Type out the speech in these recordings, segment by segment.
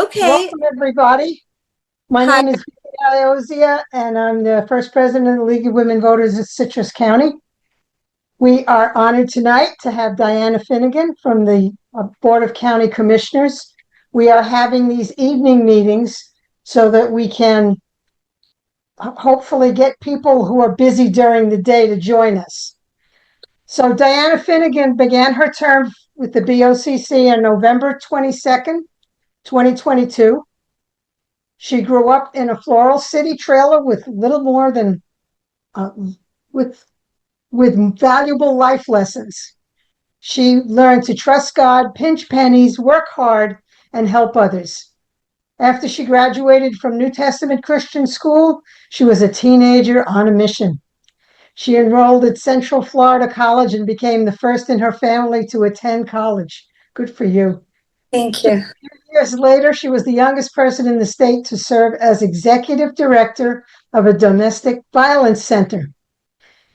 Okay. Welcome, everybody. My Hi. name is Vicky, and I'm the first president of the League of Women Voters of Citrus County. We are honored tonight to have Diana Finegan from the Board of County Commissioners. We are having these evening meetings so that we can hopefully get people who are busy during the day to join us. So Diana Finegan began her term with the BOCC on November 22nd, 2022. She grew up in a Floral City trailer with little more than uh, with valuable life lessons. She learned to trust God, pinch pennies, work hard, and help others. After she graduated from New Testament Christian School, she was a teenager on a mission. She enrolled at Central Florida College and became the first in her family to attend college. Good for you. Thank you. Years later, she was the youngest person in the state to serve as executive director of a domestic violence center.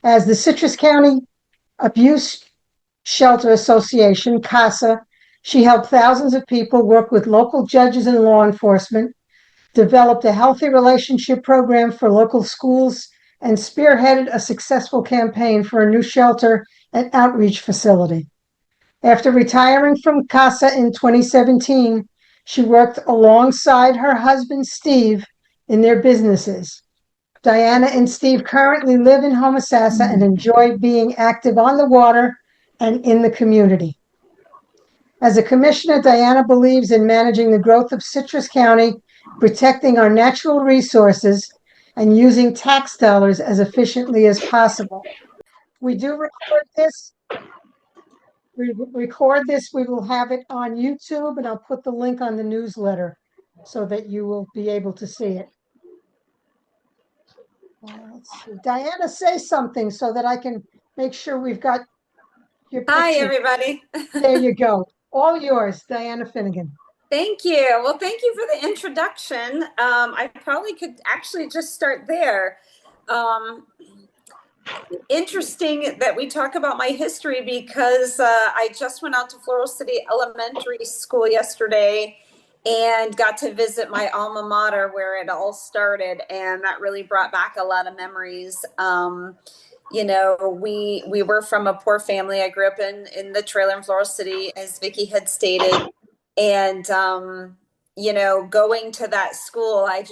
As the Citrus County Abuse Shelter Association, CASA, she helped thousands of people work with local judges and law enforcement, developed a healthy relationship program for local schools, and spearheaded a successful campaign for a new shelter and outreach facility. After retiring from CASA in 2017, she worked alongside her husband, Steve, in their businesses. Diana and Steve currently live in Homosassa and enjoy being active on the water and in the community. As a commissioner, Diana believes in managing the growth of Citrus County, protecting our natural resources, and using tax dollars as efficiently as possible. We do record this we will have it on YouTube, and I'll put the link on the newsletter so that you will be able to see it. Let's see. Diana, say something so that I can make sure we've got your Hi, picture. everybody. There you go. All yours, Diana Finegan. Thank you. Well, thank you for the introduction. I probably could actually just start there. Interesting that we talk about my history because I just went out to Floral City Elementary School yesterday and got to visit my alma mater where it all started, and that really brought back a lot of memories. We were from a poor family. I grew up in the trailer in Floral City, as Vicky had stated, and going to that school, I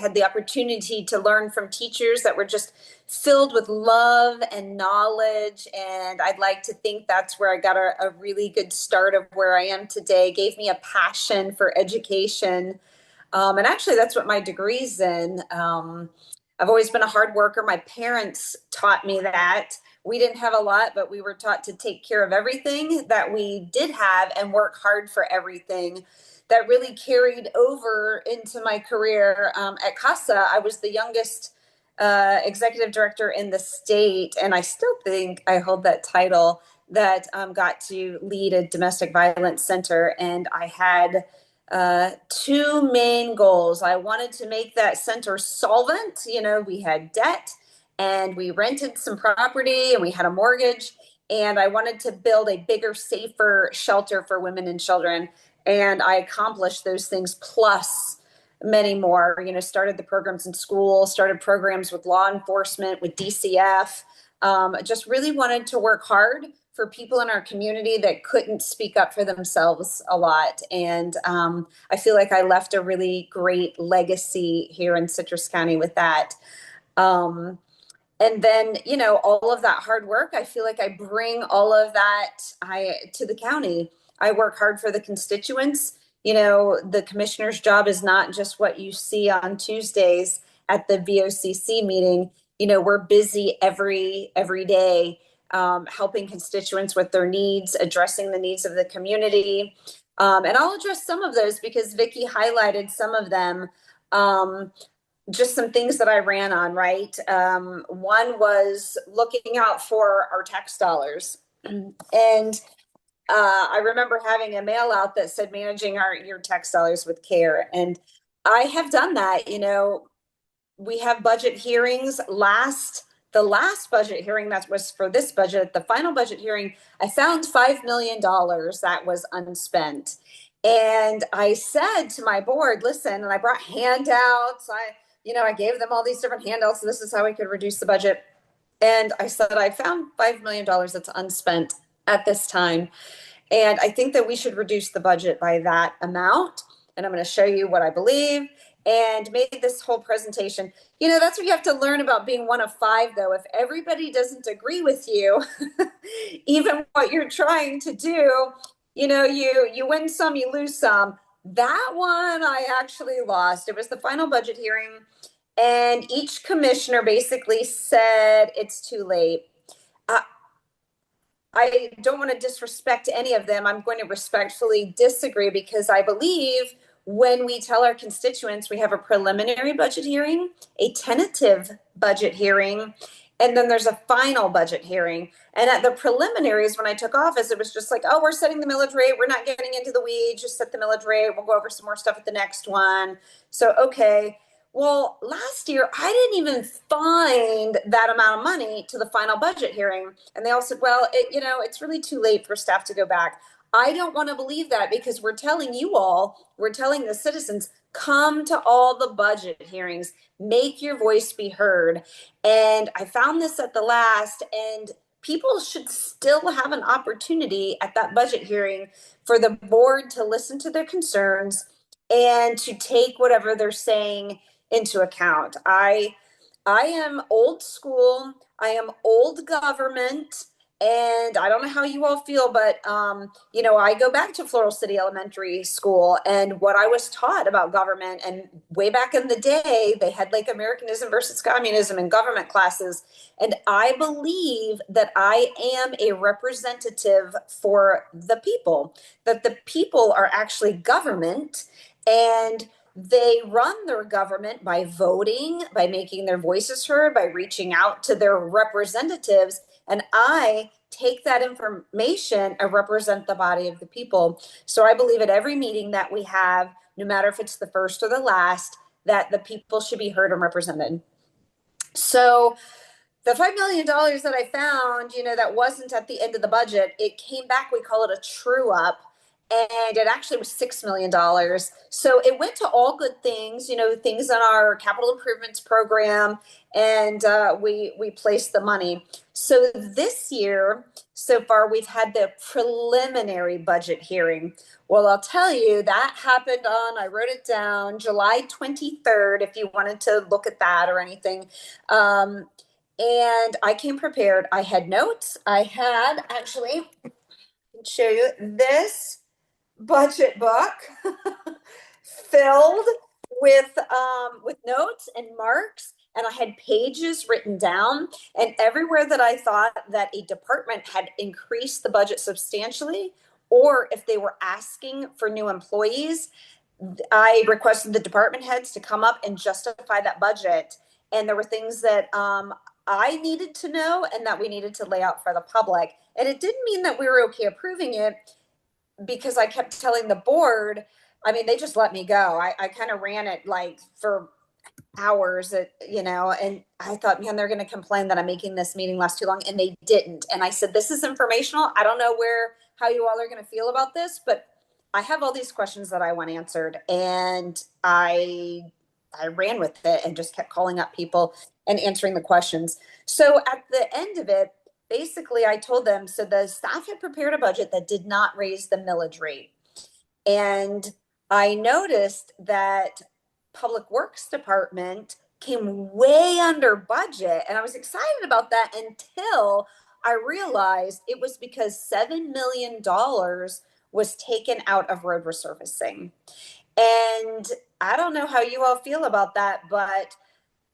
had the opportunity to learn from teachers that were just filled with love and knowledge, and I'd like to think that's where I got a really good start of where I am today. Gave me a passion for education, and actually that's what my degree's in. I've always been a hard worker. My parents taught me that. We didn't have a lot, but we were taught to take care of everything that we did have and work hard for everything. That really carried over into my career at CASA. I was the youngest executive director in the state, and I still think I hold that title, that got to lead a domestic violence center. And I had two main goals. I wanted to make that center solvent. We had debt and we rented some property and we had a mortgage. And I wanted to build a bigger, safer shelter for women and children. And I accomplished those things plus many more. Started the programs in school, started programs with law enforcement, with DCF. Just really wanted to work hard for people in our community that couldn't speak up for themselves a lot. And I feel like I left a really great legacy here in Citrus County with that. And then, all of that hard work, I feel like I bring all of that to the county. I work hard for the constituents. The commissioner's job is not just what you see on Tuesdays at the VOCC meeting. We're busy every day, helping constituents with their needs, addressing the needs of the community. And I'll address some of those because Vicky highlighted some of them. Just some things that I ran on, right? One was looking out for our tax dollars. And I remember having a mail out that said managing your tax dollars with care. And I have done that. We have budget hearings. The last budget hearing that was for this budget, the final budget hearing, I found $5 million that was unspent. And I said to my board, listen, and I brought handouts. I gave them all these different handouts. This is how we could reduce the budget. And I said, I found $5 million that's unspent at this time. And I think that we should reduce the budget by that amount. And I'm going to show you what I believe, and made this whole presentation. That's what you have to learn about being one of five, though. If everybody doesn't agree with you, even what you're trying to do, you win some, you lose some. That one I actually lost. It was the final budget hearing, and each commissioner basically said it's too late. I don't want to disrespect any of them. I'm going to respectfully disagree, because I believe when we tell our constituents we have a preliminary budget hearing, a tentative budget hearing, and then there's a final budget hearing. And at the preliminaries, when I took office, it was just like, oh, we're setting the millage rate. We're not getting into the weeds. Just set the millage rate. We'll go over some more stuff at the next one. So, okay. Well, last year, I didn't even find that amount of money to the final budget hearing. And they all said, well, it's really too late for staff to go back. I don't want to believe that, because we're telling the citizens, come to all the budget hearings, make your voice be heard. And I found this at the last, and people should still have an opportunity at that budget hearing for the board to listen to their concerns and to take whatever they're saying into account. I am old school. I am old government. And I don't know how you all feel, but I go back to Floral City Elementary School, and what I was taught about government, and way back in the day, they had like Americanism versus communism in government classes. And I believe that I am a representative for the people, that the people are actually government, and they run their government by voting, by making their voices heard, by reaching out to their representatives. And I take that information and represent the body of the people. So I believe at every meeting that we have, no matter if it's the first or the last, that the people should be heard and represented. So the $5 million that I found, that wasn't at the end of the budget, it came back. We call it a true up. And it actually was $6 million. So it went to all good things, things in our capital improvements program, and we placed the money. So this year, so far, we've had the preliminary budget hearing. Well, I'll tell you, that happened on, I wrote it down, July 23rd, if you wanted to look at that or anything. And I came prepared. I had notes. I had actually, show you this budget book filled with notes and marks, and I had pages written down, and everywhere that I thought that a department had increased the budget substantially, or if they were asking for new employees, I requested the department heads to come up and justify that budget. And there were things that I needed to know and that we needed to lay out for the public. And it didn't mean that we were okay approving it, because I kept telling the board, I mean, they just let me go. I kind of ran it like for hours, and I thought, man, they're going to complain that I'm making this meeting last too long. And they didn't. And I said, this is informational. I don't know how you all are going to feel about this, but I have all these questions that I want answered. And I ran with it and just kept calling up people and answering the questions. So at the end of it, basically, I told them, so the staff had prepared a budget that did not raise the millage rate. And I noticed that Public Works Department came way under budget. And I was excited about that until I realized it was because $7 million was taken out of road resurfacing. And I don't know how you all feel about that, but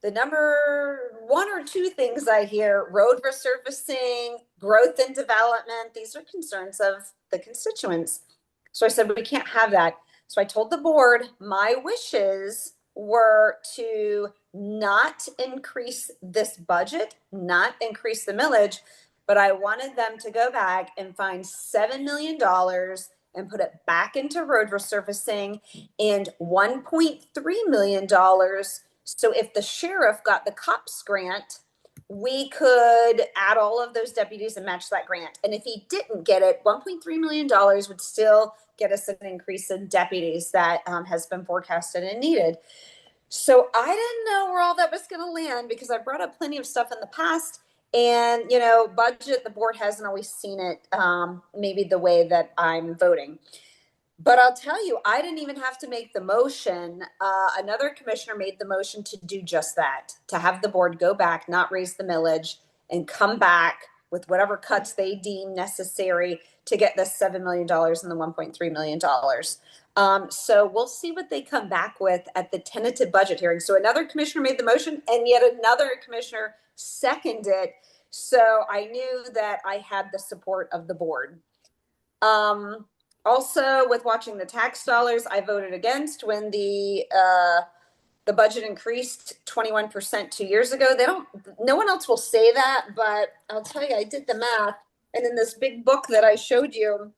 the number one or two things I hear: road resurfacing, growth and development. These are concerns of the constituents. So I said, we can't have that. So I told the board my wishes were to not increase this budget, not increase the millage, but I wanted them to go back and find $7 million and put it back into road resurfacing, and $1.3 million. So if the sheriff got the COPS grant, we could add all of those deputies and match that grant. And if he didn't get it, $1.3 million would still get us an increase in deputies that has been forecasted and needed. So I didn't know where all that was going to land because I brought up plenty of stuff in the past. And, budget, the board hasn't always seen it maybe the way that I'm voting. But I'll tell you, I didn't even have to make the motion. Another commissioner made the motion to do just that, to have the board go back, not raise the millage, and come back with whatever cuts they deem necessary to get this $7 million and the $1.3 million. So we'll see what they come back with at the tentative budget hearing. So another commissioner made the motion and yet another commissioner seconded. So I knew that I had the support of the board. Also, with watching the tax dollars, I voted against when the budget increased 21% 2 years ago. No one else will say that, but I'll tell you, I did the math. And in this big book that I showed you,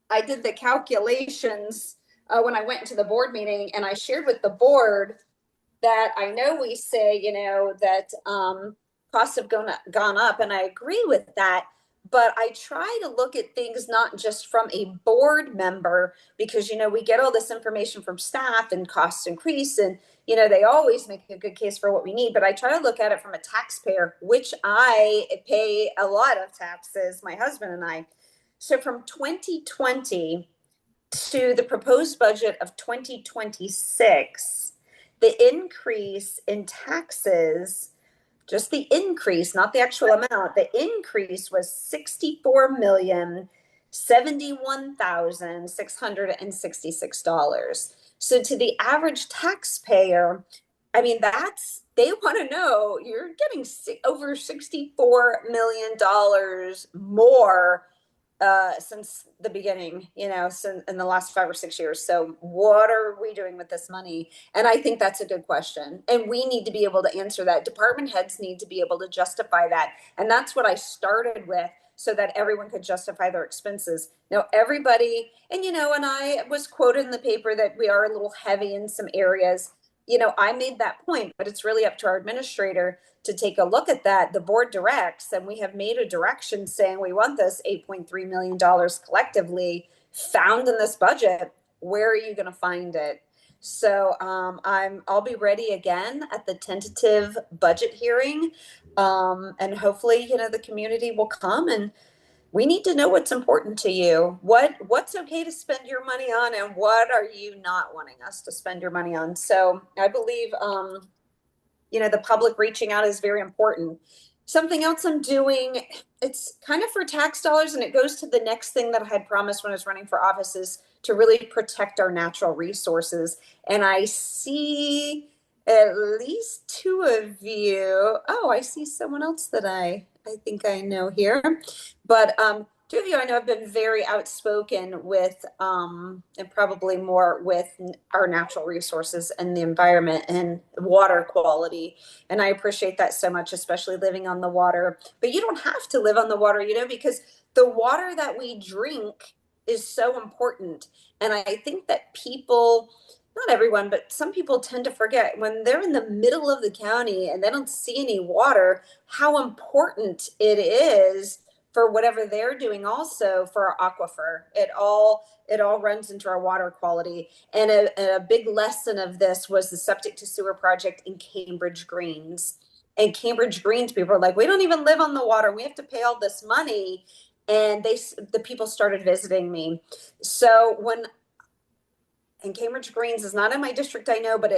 I did the calculations when I went into the board meeting, and I shared with the board that I know we say, that costs have gone up, and I agree with that. But I try to look at things not just from a board member, because, we get all this information from staff and costs increase, and, they always make a good case for what we need. But I try to look at it from a taxpayer, which I pay a lot of taxes, my husband and I. So from 2020 to the proposed budget of 2026, the increase in taxes, just the increase, not the actual amount, the increase was $64,071,666. So to the average taxpayer, I mean, they want to know you're getting over $64 million more since the beginning, since in the last 5 or 6 years. So what are we doing with this money? And I think that's a good question. And we need to be able to answer that. Department heads need to be able to justify that. And that's what I started with, so that everyone could justify their expenses. Now, everybody, and I was quoted in the paper that we are a little heavy in some areas. I made that point, but it's really up to our administrator to take a look at that. The board directs, and we have made a direction saying we want this $8.3 million collectively found in this budget. Where are you going to find it? So I'll be ready again at the tentative budget hearing, and hopefully, the community will come, and we need to know what's important to you. What's okay to spend your money on, and what are you not wanting us to spend your money on? So I believe, the public reaching out is very important. Something else I'm doing, it's kind of for tax dollars, and it goes to the next thing that I had promised when I was running for office, is to really protect our natural resources. And I see at least 2 of you. Oh, I see someone else that I think I know here. But 2 of you I know have been very outspoken with, and probably more with, our natural resources and the environment and water quality. And I appreciate that so much, especially living on the water. But you don't have to live on the water, because the water that we drink is so important. And I think that people, not everyone, but some people tend to forget when they're in the middle of the county and they don't see any water, how important it is for whatever they're doing, also for our aquifer. It all runs into our water quality. And a big lesson of this was the septic to sewer project in Cambridge Greens. And Cambridge Greens people are like, we don't even live on the water. We have to pay all this money. And the people started visiting me. So and Cambridge Greens is not in my district, I know, but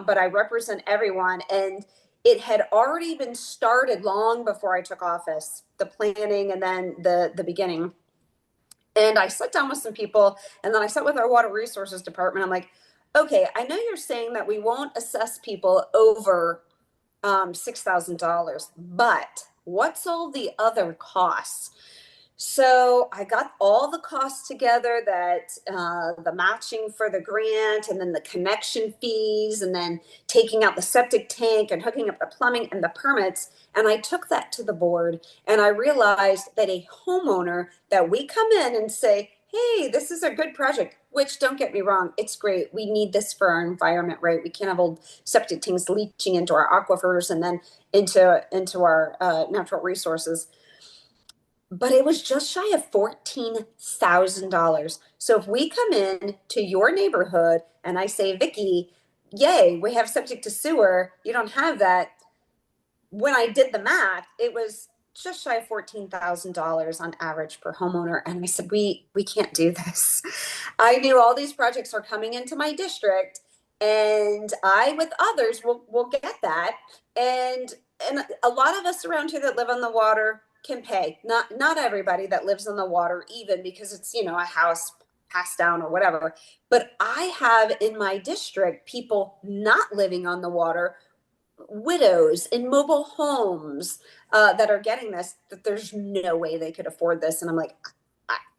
but I represent everyone. And it had already been started long before I took office, the planning and then the beginning. And I sat down with some people, and then I sat with our water resources department. I'm like, okay, I know you're saying that we won't assess people over $6,000, but what's all the other costs? So I got all the costs together, that the matching for the grant, and then the connection fees, and then taking out the septic tank and hooking up the plumbing and the permits. And I took that to the board, and I realized that a homeowner that we come in and say, hey, this is a good project, which don't get me wrong, it's great. We need this for our environment, right? We can't have old septic tanks leaching into our aquifers and then into our natural resources. But it was just shy of $14,000. So if we come in to your neighborhood and I say, Vicky, yay, we have septic to sewer, you don't have that. When I did the math, it was just shy of $14,000 on average per homeowner. And I said, we can't do this. I knew all these projects are coming into my district, and I, with others, will get that. And a lot of us around here that live on the water can pay. Not everybody that lives on the water, even because it's, a house passed down or whatever. But I have in my district people not living on the water, widows in mobile homes that are getting this, that there's no way they could afford this. And I'm like,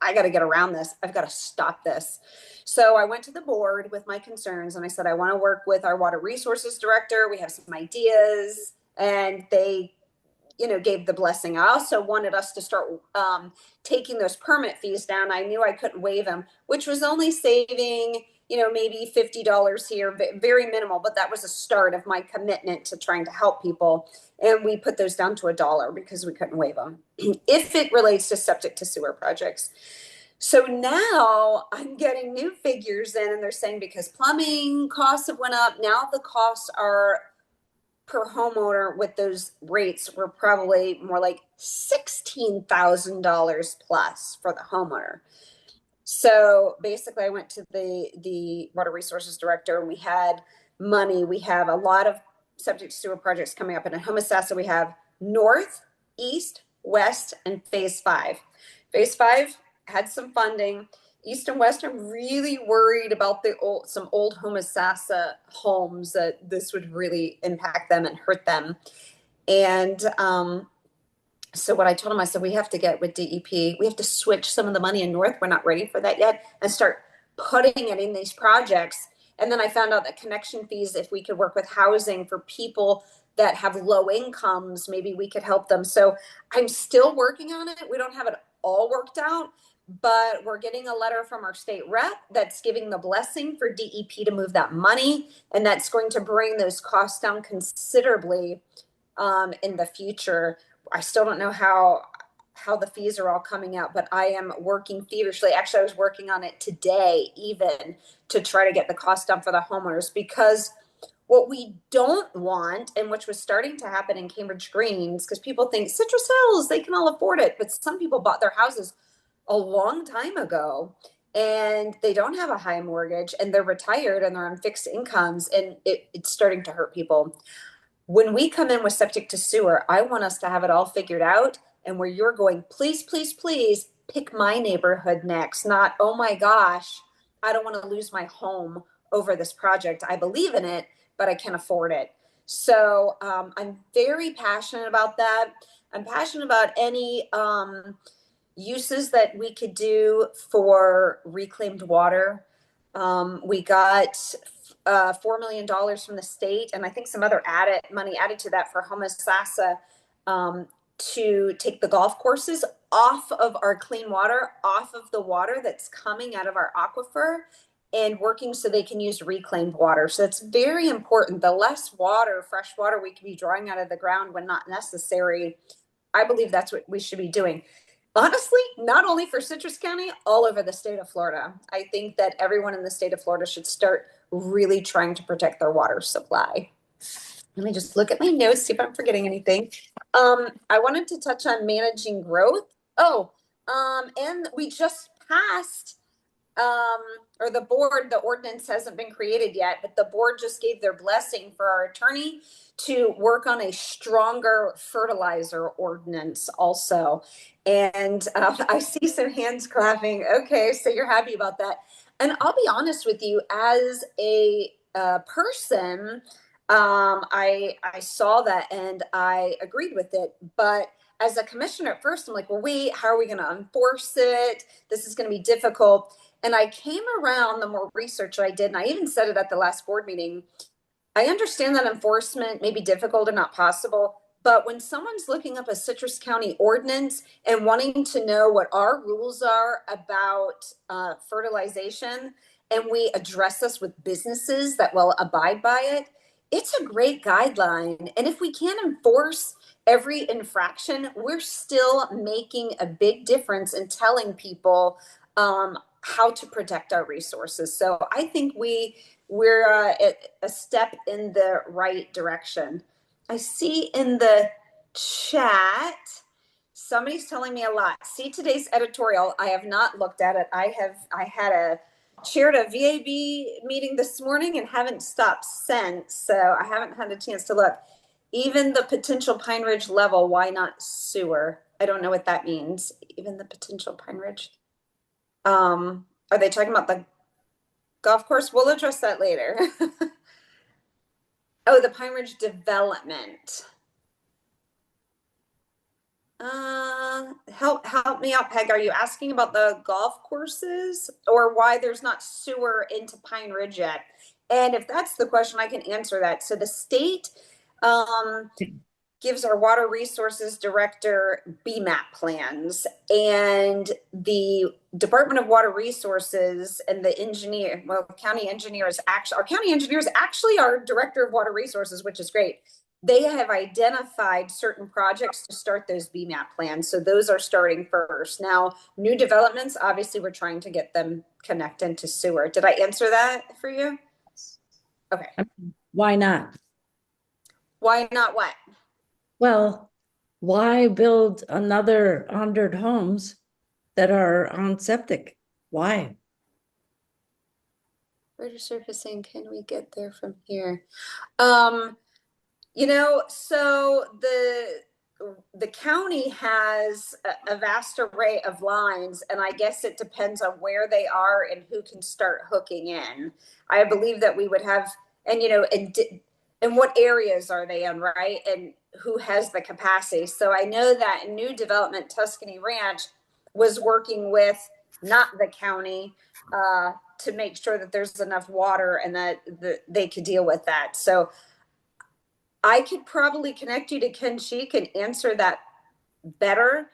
I got to get around this. I've got to stop this. So I went to the board with my concerns and I said, I want to work with our water resources director. We have some ideas. And they gave the blessing. I also wanted us to start taking those permit fees down. I knew I couldn't waive them, which was only saving, maybe $50 here, very minimal, but that was a start of my commitment to trying to help people. And we put those down to $1 because we couldn't waive them if it relates to septic to sewer projects. So now I'm getting new figures in, and they're saying because plumbing costs have went up, now the costs are per homeowner with those rates were probably more like $16,000 plus for the homeowner. So basically I went to the water resources director, and we had money. We have a lot of septic sewer projects coming up, and in Homosassa we have north, east, west, and phase 5. Phase 5 had some funding. East and West, I'm really worried about some old Homosassa homes, that this would really impact them and hurt them. And so what I told him, I said, we have to get with DEP. We have to switch some of the money in North. We're not ready for that yet, and start putting it in these projects. And then I found out that connection fees, if we could work with housing for people that have low incomes, maybe we could help them. So I'm still working on it. We don't have it all worked out, but we're getting a letter from our state rep that's giving the blessing for DEP to move that money. And that's going to bring those costs down considerably in the future. I still don't know how the fees are all coming out, but I am working feverishly. Actually, I was working on it today, even to try to get the cost down for the homeowners, because what we don't want, and which was starting to happen in Cambridge Greens, because people think Citrus Hills, they can all afford it. But some people bought their houses a long time ago, and they don't have a high mortgage, and they're retired, and they're on fixed incomes, and it's starting to hurt people. When we come in with septic to sewer, I want us to have it all figured out, and where you're going, please, please, please pick my neighborhood next. Not, oh my gosh, I don't want to lose my home over this project. I believe in it, but I can't afford it. So I'm very passionate about that. I'm passionate about any uses that we could do for reclaimed water. We got $4 million from the state, and I think some other money added to that for Homosassa, to take the golf courses off of our clean water, off of the water that's coming out of our aquifer, and working so they can use reclaimed water. So it's very important. The less water, fresh water we can be drawing out of the ground when not necessary, I believe that's what we should be doing. Honestly, not only for Citrus County, all over the state of Florida. I think that everyone in the state of Florida should start really trying to protect their water supply. Let me just look at my notes, see if I'm forgetting anything. I wanted to touch on managing growth. And we just passed, or the board, the ordinance hasn't been created yet, but the board just gave their blessing for our attorney to work on a stronger fertilizer ordinance also. And I see some hands clapping. Okay, so you're happy about that. And I'll be honest with you, as a person, I saw that and I agreed with it. But as a commissioner at first, I'm like, well, wait, how are we going to enforce it? This is going to be difficult. And I came around the more research I did, and I even said it at the last board meeting. I understand that enforcement may be difficult or not possible, But when someone's looking up a Citrus County ordinance and wanting to know what our rules are about fertilization, and we address this with businesses that will abide by it, it's a great guideline. And if we can't enforce every infraction, we're still making a big difference in telling people how to protect our resources. So I think we're a step in the right direction. I see in the chat somebody's telling me a lot. See today's editorial. I have not looked at it. I had a chaired a VAB meeting this morning and haven't stopped since, so I haven't had a chance to look. Even the potential Pine Ridge level, why not sewer? I don't know what that means. Even the potential Pine Ridge. Are they talking about the golf course? We'll address that later. Oh, the Pine Ridge development. Help me out, Peg. Are you asking about the golf courses or why there's not sewer into Pine Ridge yet? And if that's the question, I can answer that. So the state gives our water resources director BMAP plans, and the Department of Water Resources and the engineer, well, county engineers actually, our county engineers actually are director of water resources, which is great. They have identified certain projects to start those BMAP plans. So those are starting first. Now, new developments, obviously we're trying to get them connected to sewer. Did I answer that for you? Okay. Why not? Why not what? Well, why build another 100 homes that are on septic? Why? Rotor surfacing, can we get there from here? So the county has a vast array of lines, and I guess it depends on where they are and who can start hooking in. I believe that we would have, and and what areas are they in, right? And who has the capacity. So I know that new development, Tuscany Ranch, was working with not the county to make sure that there's enough water and that they could deal with that. So I could probably connect you to Ken Sheik and answer that better,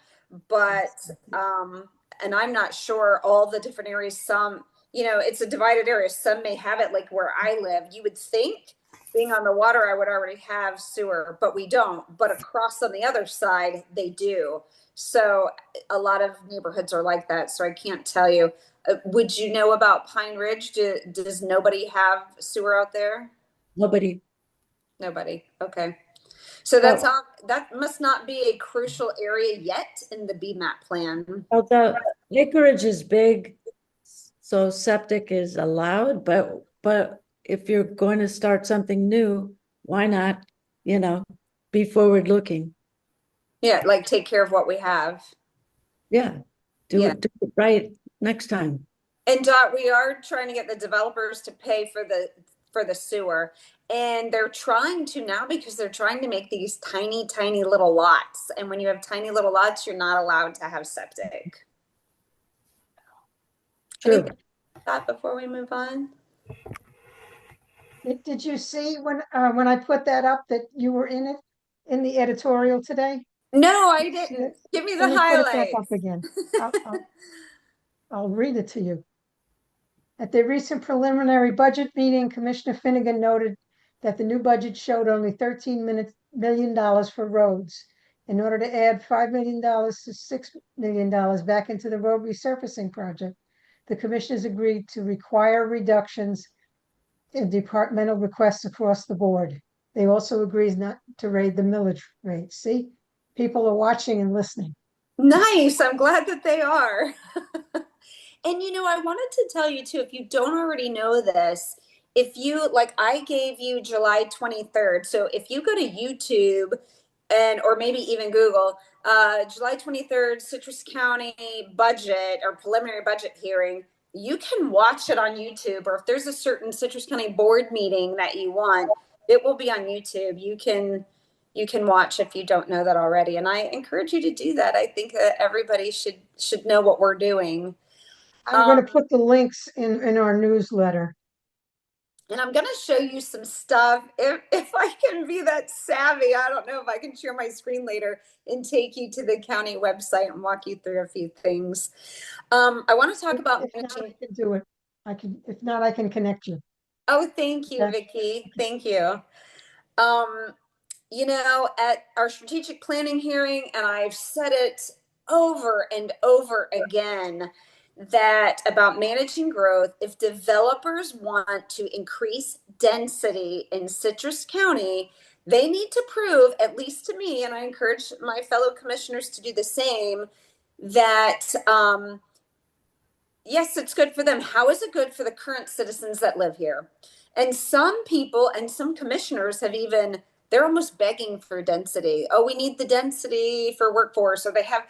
but and I'm not sure all the different areas. Some, it's a divided area. Some may have it like where I live. You would think being on the water, I would already have sewer, but we don't. But across on the other side, they do. So a lot of neighborhoods are like that. So I can't tell you. Would you know about Pine Ridge? Does nobody have sewer out there? Nobody. Nobody. Okay. So that's that must not be a crucial area yet in the BMAP plan. Well, the acreage is big, so septic is allowed, but if you're going to start something new, why not, be forward looking? Yeah, like take care of what we have. Yeah, do it right next time. And Dot, we are trying to get the developers to pay for the sewer. And they're trying to now because they're trying to make these tiny, tiny little lots. And when you have tiny little lots, you're not allowed to have septic. True. That before we move on. Did you see when I put that up that you were in it in the editorial today? No, I didn't. Give me the Let me put it back highlights. up again. I'll read it to you. At the recent preliminary budget meeting, Commissioner Finegan noted that the new budget showed only $13 million for roads. In order to add $5 million to $6 million back into the road resurfacing project, the commissioners agreed to require reductions in departmental requests across the board. They also agreed not to raise the millage rate. See, people are watching and listening. Nice. I'm glad that they are. And I wanted to tell you too, if you don't already know this, if you I gave you July 23rd. So if you go to YouTube or maybe even Google, July 23rd, Citrus County budget or preliminary budget hearing, you can watch it on YouTube. Or if there's a certain Citrus County board meeting that you want, it will be on YouTube. You can watch if you don't know that already. And I encourage you to do that. I think that everybody should know what we're doing. I'm going to put the links in our newsletter. And I'm going to show you some stuff. If I can be that savvy, I don't know if I can share my screen later and take you to the county website and walk you through a few things. I want to talk about If not, managing. I can do it. If not, I can connect you. Oh, thank you, Okay. Vicki. Thank you. Um, you know, at our strategic planning hearing, and I've said it over and over again, that about managing growth, if developers want to increase density in Citrus County, they need to prove, at least to me, and I encourage my fellow commissioners to do the same, that yes, it's good for them. How is it good for the current citizens that live here? And some people and some commissioners have even, they're almost begging for density. Oh, we need the density for workforce. Or they have,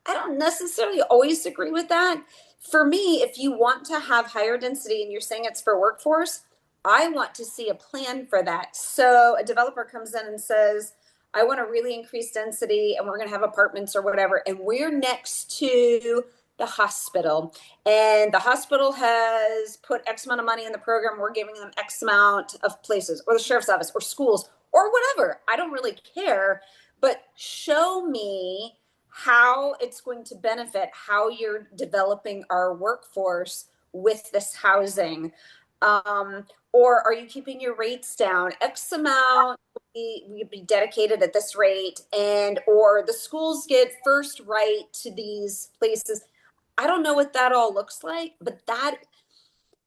I don't necessarily always agree with that. For me, if you want to have higher density and you're saying it's for workforce, I want to see a plan for that. So a developer comes in and says, I want to really increase density and we're going to have apartments or whatever. And we're next to the hospital. And the hospital has put X amount of money in the program. We're giving them X amount of places, or the sheriff's office, or schools, or whatever. I don't really care. But show me how it's going to benefit how you're developing our workforce with this housing. Or are you keeping your rates down? X amount we be dedicated at this rate, and or the schools get first right to these places. I don't know what that all looks like, but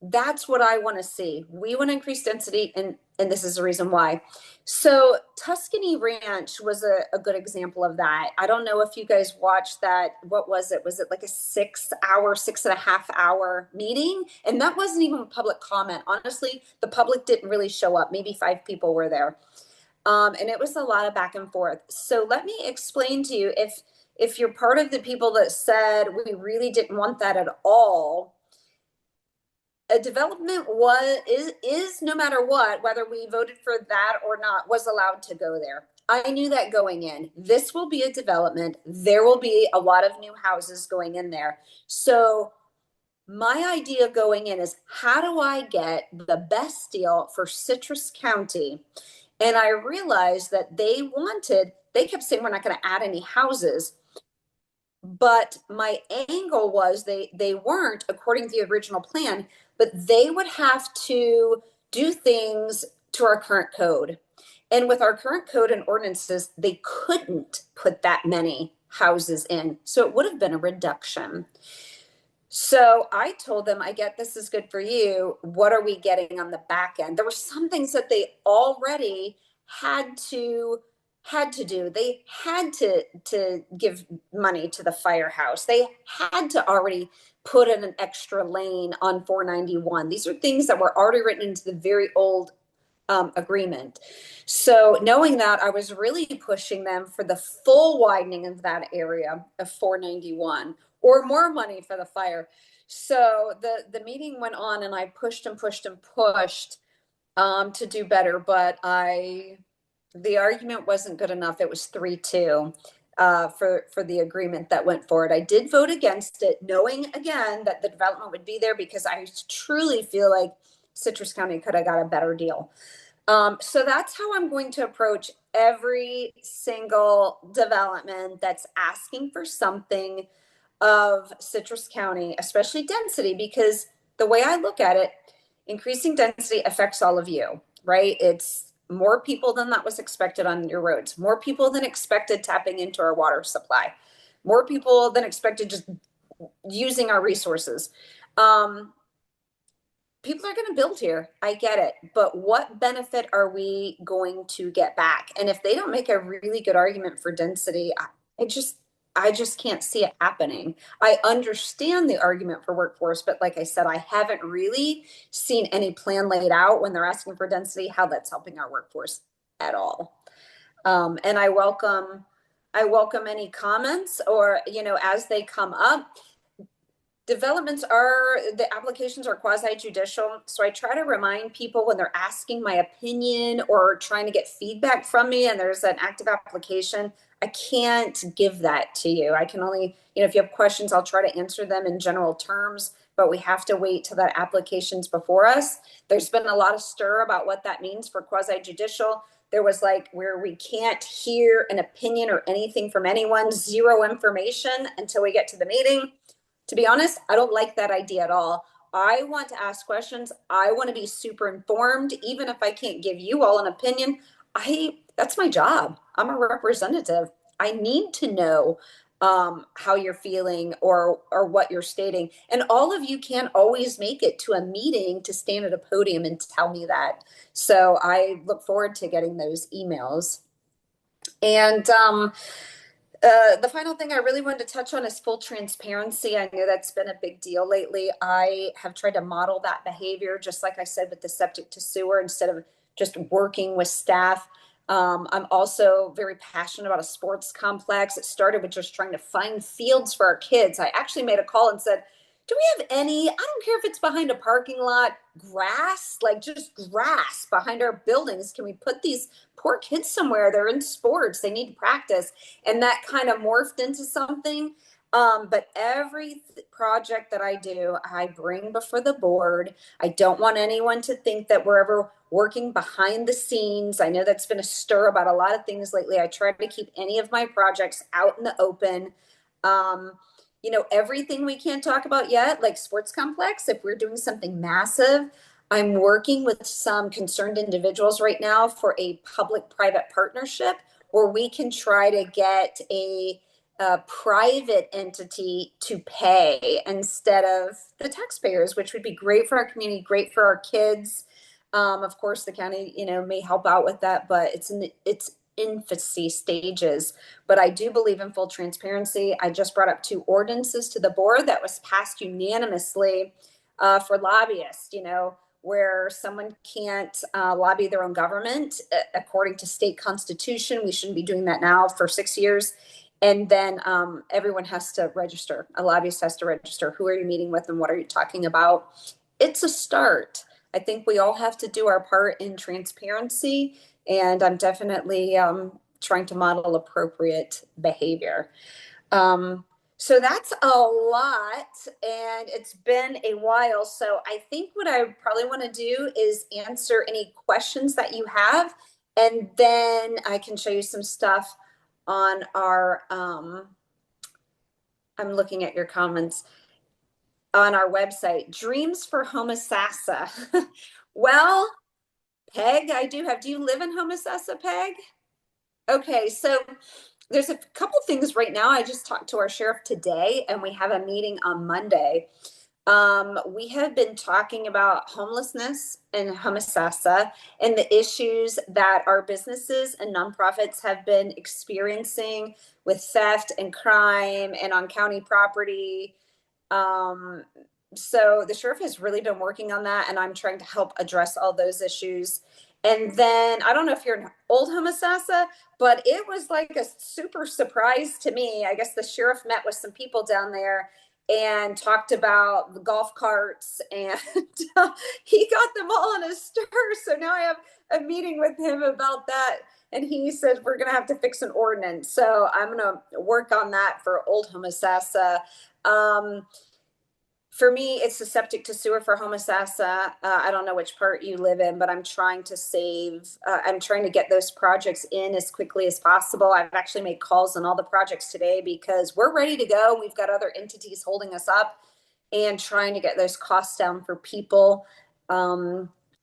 that's what I want to see. We want to increase density, and this is the reason why. So Tuscany Ranch was a good example of that. I don't know if you guys watched that. What was it? Was it like a 6 hour, 6.5 hour meeting? And that wasn't even a public comment. Honestly, the public didn't really show up. Maybe 5 people were there. And it was a lot of back and forth. So let me explain to you, if you're part of the people that said we really didn't want that at all, a development is no matter what, whether we voted for that or not, was allowed to go there. I knew that going in. This will be a development. There will be a lot of new houses going in there. So my idea going in is, how do I get the best deal for Citrus County? And I realized that they kept saying we're not going to add any houses. But my angle was they weren't, according to the original plan, but they would have to do things to our current code. And with our current code and ordinances, they couldn't put that many houses in. So it would have been a reduction. So I told them, I get this is good for you. What are we getting on the back end? There were some things that they already had to do. They had to give money to the firehouse. They had to already put in an extra lane on 491. These are things that were already written into the very old agreement. So knowing that, I was really pushing them for the full widening of that area of 491 or more money for the fire. So the meeting went on, and I pushed and pushed and pushed to do better, but the argument wasn't good enough. It was 3-2 for the agreement that went forward. I did vote against it, knowing again that the development would be there, because I truly feel like Citrus County could have got a better deal. So that's how I'm going to approach every single development that's asking for something of Citrus County, especially density, because the way I look at it, increasing density affects all of you, right? It's more people than that was expected on your roads, more people than expected tapping into our water supply, more people than expected just using our resources. People are going to build here. I get it. But what benefit are we going to get back? And if they don't make a really good argument for density, I just can't see it happening. I understand the argument for workforce, but like I said, I haven't really seen any plan laid out when they're asking for density, how that's helping our workforce at all. And I welcome any comments, or, as they come up. The applications are quasi judicial. So I try to remind people when they're asking my opinion or trying to get feedback from me and there's an active application, I can't give that to you. I can only, if you have questions, I'll try to answer them in general terms, but we have to wait till that application's before us. There's been a lot of stir about what that means for quasi judicial. There was like where we can't hear an opinion or anything from anyone, zero information until we get to the meeting. To be honest, I don't like that idea at all. I want to ask questions. I want to be super informed, even if I can't give you all an opinion. That's my job. I'm a representative. I need to know how you're feeling or what you're stating. And all of you can't always make it to a meeting to stand at a podium and tell me that. So I look forward to getting those emails. And the final thing I really wanted to touch on is full transparency. I know that's been a big deal lately. I have tried to model that behavior, just like I said, with the septic to sewer, instead of just working with staff. I'm also very passionate about a sports complex. It started with just trying to find fields for our kids. I actually made a call and said, do we have any, I don't care if it's behind a parking lot, grass, like just grass behind our buildings. Can we put these poor kids somewhere? They're in sports, they need to practice. And that kind of morphed into something. But every project that I do, I bring before the board. I don't want anyone to think that we're ever working behind the scenes. I know that's been a stir about a lot of things lately. I try to keep any of my projects out in the open. Everything we can't talk about yet, like sports complex, if we're doing something massive, I'm working with some concerned individuals right now for a public-private partnership where we can try to get a private entity to pay instead of the taxpayers, which would be great for our community, great for our kids. Of course, the county, may help out with that, but it's in its infancy stages. But I do believe in full transparency. I just brought up 2 ordinances to the board that was passed unanimously for lobbyists, where someone can't lobby their own government according to state constitution. We shouldn't be doing that now for 6 years. And then everyone has to register. A lobbyist has to register. Who are you meeting with and what are you talking about? It's a start. I think we all have to do our part in transparency. And I'm definitely trying to model appropriate behavior. So that's a lot, and it's been a while. So I think what I probably want to do is answer any questions that you have, and then I can show you some stuff on our, I'm looking at your comments, on our website, Dreams for Homosassa. Well, Peg, do you live in Homosassa, Peg? Okay, so there's a couple things right now. I just talked to our sheriff today and we have a meeting on Monday. We have been talking about homelessness in Homosassa and the issues that our businesses and nonprofits have been experiencing with theft and crime and on county property. So the sheriff has really been working on that, and I'm trying to help address all those issues. And then I don't know if you're in Old Homosassa, but it was like a super surprise to me. I guess the sheriff met with some people down there and talked about the golf carts, and he got them all in a stir. So now I have a meeting with him about that. And he said, we're going to have to fix an ordinance. So I'm going to work on that for Old Homosassa. For me, it's the septic to sewer for Homosassa. I don't know which part you live in, but I'm trying to get those projects in as quickly as possible. I've actually made calls on all the projects today because we're ready to go. We've got other entities holding us up and trying to get those costs down for people.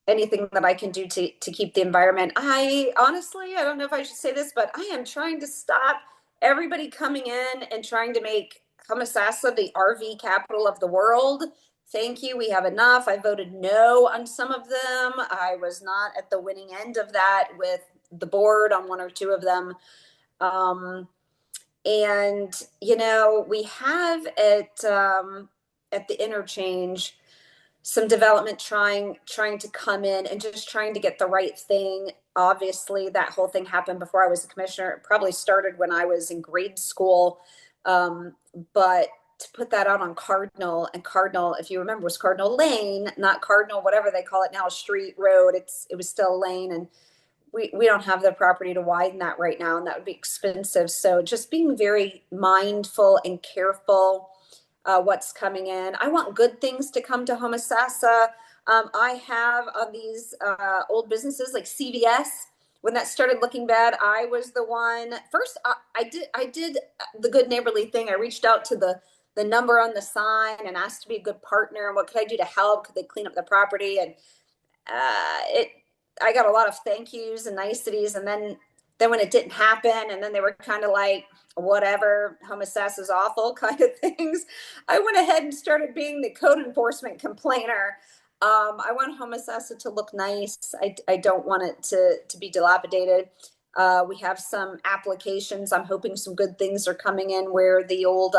Anything that I can do to keep the environment. I don't know if I should say this, but I am trying to stop everybody coming in and trying to make Homosassa the RV capital of the world. Thank you. We have enough. I voted no on some of them. I was not at the winning end of that with the board on 1 or 2 of them. And we have at the interchange some development trying to come in and just trying to get the right thing. Obviously, that whole thing happened before I was a commissioner. It probably started when I was in grade school. But to put that out on Cardinal, and Cardinal, if you remember, was Cardinal Lane, not Cardinal, whatever they call it now, street, road. It was still a lane, and we don't have the property to widen that right now, and that would be expensive. So just being very mindful and careful. what's coming in. I want good things to come to Homosassa. I have these old businesses like CVS. When that started looking bad, I was the one first. I did the good neighborly thing. I reached out to the number on the sign and asked to be a good partner. And what could I do to help? Could they clean up the property? And it I got a lot of thank yous and niceties, and then when it didn't happen, and then they were kind of like, whatever, Homosassa is awful kind of things, I went ahead and started being the code enforcement complainer. I want Homosassa to look nice. I don't want it to be dilapidated. We have some applications. I'm hoping some good things are coming in where the old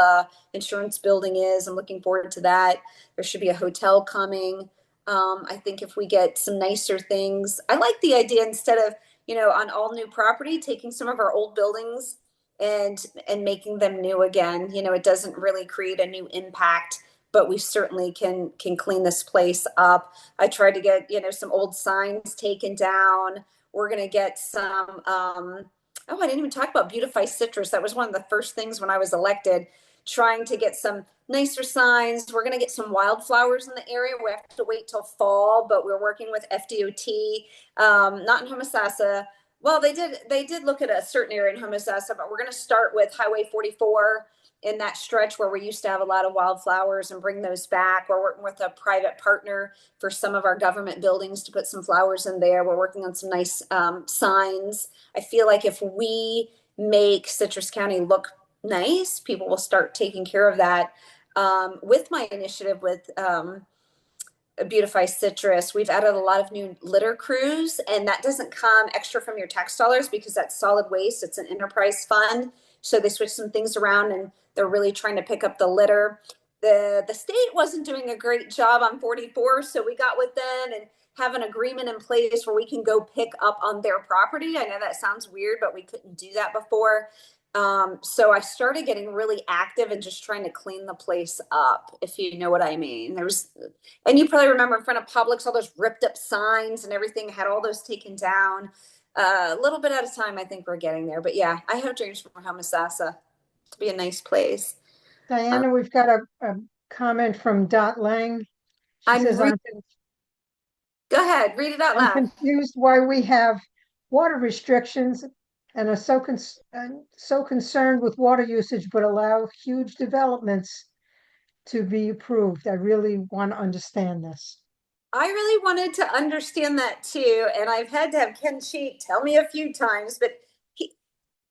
insurance building is. I'm looking forward to that. There should be a hotel coming. I think if we get some nicer things, I like the idea instead of, on all new property, taking some of our old buildings and making them new again. It doesn't really create a new impact, but we certainly can clean this place up. I tried to get, some old signs taken down. We're going to get some, I didn't even talk about Beautify Citrus. That was one of the first things when I was elected, trying to get some nicer signs. We're going to get some wildflowers in the area. We have to wait till fall, but we're working with FDOT, not in Homosassa. Well, they did look at a certain area in Homosassa, but we're going to start with Highway 44 in that stretch where we used to have a lot of wildflowers and bring those back. We're working with a private partner for some of our government buildings to put some flowers in there. We're working on some nice signs. I feel like if we make Citrus County look nice, people will start taking care of that. With my initiative with Beautify Citrus, we've added a lot of new litter crews, and that doesn't come extra from your tax dollars because that's solid waste. It's an enterprise fund. So they switched some things around and they're really trying to pick up the litter. The state wasn't doing a great job on 44, so we got with them and have an agreement in place where we can go pick up on their property. I know that sounds weird, but we couldn't do that before. So I started getting really active and just trying to clean the place up, if you know what I mean. And you probably remember in front of Publix, all those ripped up signs and everything, had all those taken down. A little bit at a time, I think we're getting there. But yeah, I have dreams for Homosassa to be a nice place. Diana, we've got a comment from Dot Lang. She I'm says, re- Go ahead, read it out I'm loud. confused why we have water restrictions and are so concerned with water usage, but allow huge developments to be approved. I really want to understand this. I really wanted to understand that too, and I've had to have Ken Cheek tell me a few times, but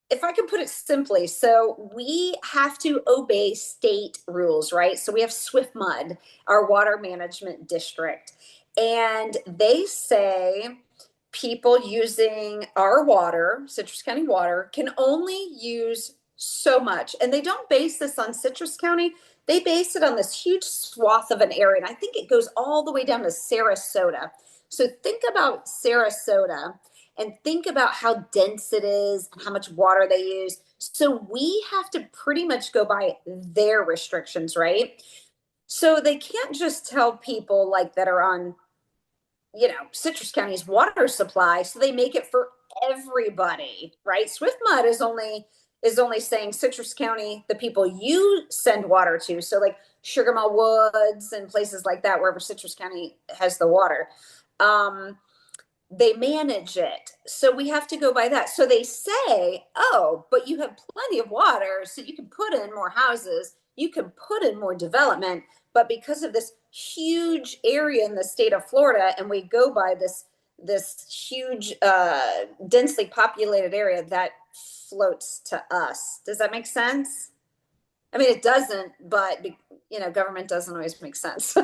if I can put it simply, so we have to obey state rules, right? So we have Swift Mud, our water management district, and they say people using our water, Citrus County water, can only use so much. And they don't base this on Citrus County, they base it on this huge swath of an area. And I think it goes all the way down to Sarasota. So think about Sarasota and think about how dense it is and how much water they use. So we have to pretty much go by their restrictions, right? So they can't just tell people like that are on, Citrus County's water supply. So they make it for everybody, right? Swift Mud is only saying Citrus County, the people you send water to. So like Sugar Mill Woods and places like that, wherever Citrus County has the water. They manage it. So we have to go by that. So they say, oh, but you have plenty of water, so you can put in more houses, you can put in more development. But because of this huge area in the state of Florida, and we go by this huge, densely populated area, that floats to us. Does that make sense? I mean, it doesn't, but government doesn't always make sense.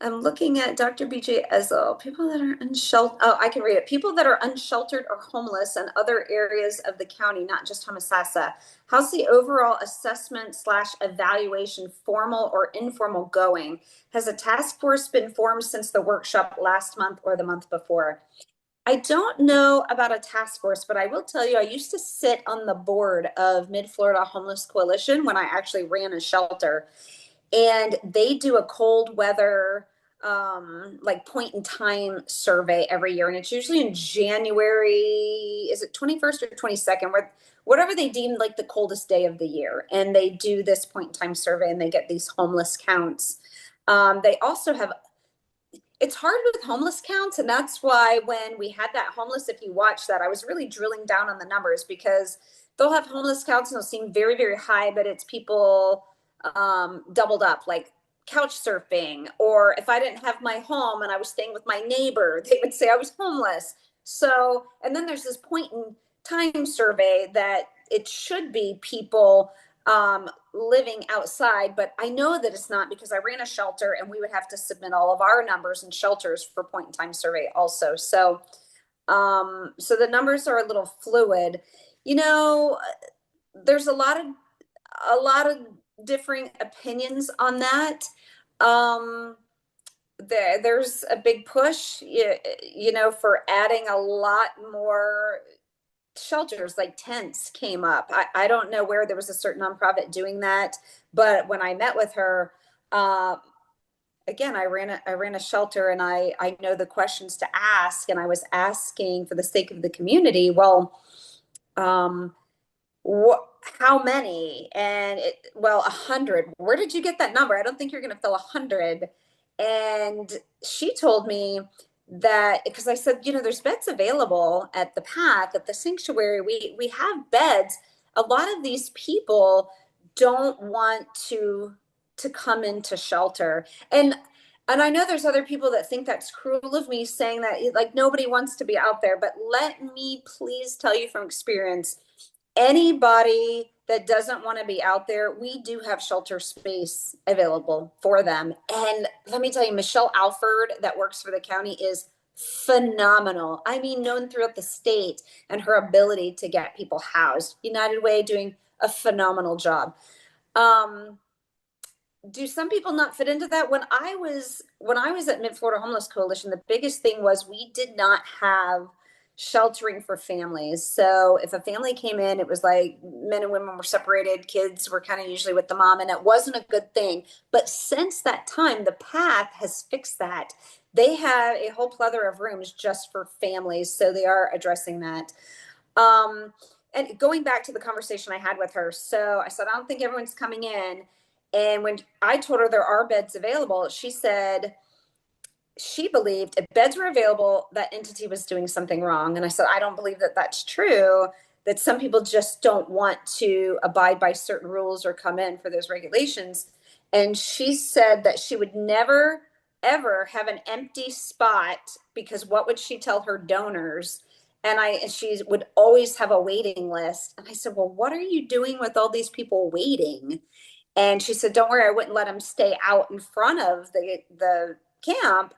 I'm looking at Dr. BJ Ezel. People that are unsheltered. Oh, I can read it. People that are unsheltered or homeless in other areas of the county, not just Homosassa. How's the overall assessment/evaluation, formal or informal, going? Has a task force been formed since the workshop last month or the month before? I don't know about a task force, but I will tell you, I used to sit on the board of Mid-Florida Homeless Coalition when I actually ran a shelter. And they do a cold weather like point in time survey every year, and it's usually in January. Is it 21st or 22nd? Where whatever they deem like the coldest day of the year, and they do this point in time survey, and they get these homeless counts. They also have, it's hard with homeless counts, and that's why when we had that homeless, if you watch that, I was really drilling down on the numbers, because they'll have homeless counts and they'll seem very, very high, but it's people doubled up, like couch surfing, or if I didn't have my home and I was staying with my neighbor, they would say I was homeless. So, and then there's this point in time survey that it should be people living outside, but I know that it's not, because I ran a shelter and we would have to submit all of our numbers and shelters for point in time survey also. So, so the numbers are a little fluid. You know, there's a lot of differing opinions on that. There's a big push, for adding a lot more shelters, like tents came up. I don't know where there was a certain nonprofit doing that, but when I met with her, again, I ran a shelter, and I know the questions to ask, and I was asking for the sake of the community. Well, what, how many? And well, 100. Where did you get that number? I don't think you're going to fill 100. And she told me that, because I said, there's beds available at the path, at the sanctuary. We have beds. A lot of these people don't want to come into shelter. And I know there's other people that think that's cruel of me saying that, like, nobody wants to be out there, but let me please tell you from experience, anybody that doesn't want to be out there, we do have shelter space available for them. And let me tell you, Michelle Alford, that works for the county, is phenomenal. I mean, known throughout the state, and her ability to get people housed. United Way doing a phenomenal job. Do some people not fit into that? When I was at Mid Florida Homeless Coalition, the biggest thing was we did not have sheltering for families. So if a family came in, it was like men and women were separated, kids were kind of usually with the mom, and it wasn't a good thing. But since that time, the path has fixed that. They have a whole plethora of rooms just for families, so they are addressing that. And going back to the conversation I had with her, so I said, I don't think everyone's coming in. And when I told her there are beds available, she said she believed if beds were available, that entity was doing something wrong. And I said, I don't believe that that's true, that some people just don't want to abide by certain rules or come in for those regulations. And she said that she would never, ever have an empty spot, because what would she tell her donors? And she would always have a waiting list. And I said, well, what are you doing with all these people waiting? And she said, don't worry, I wouldn't let them stay out in front of the camp.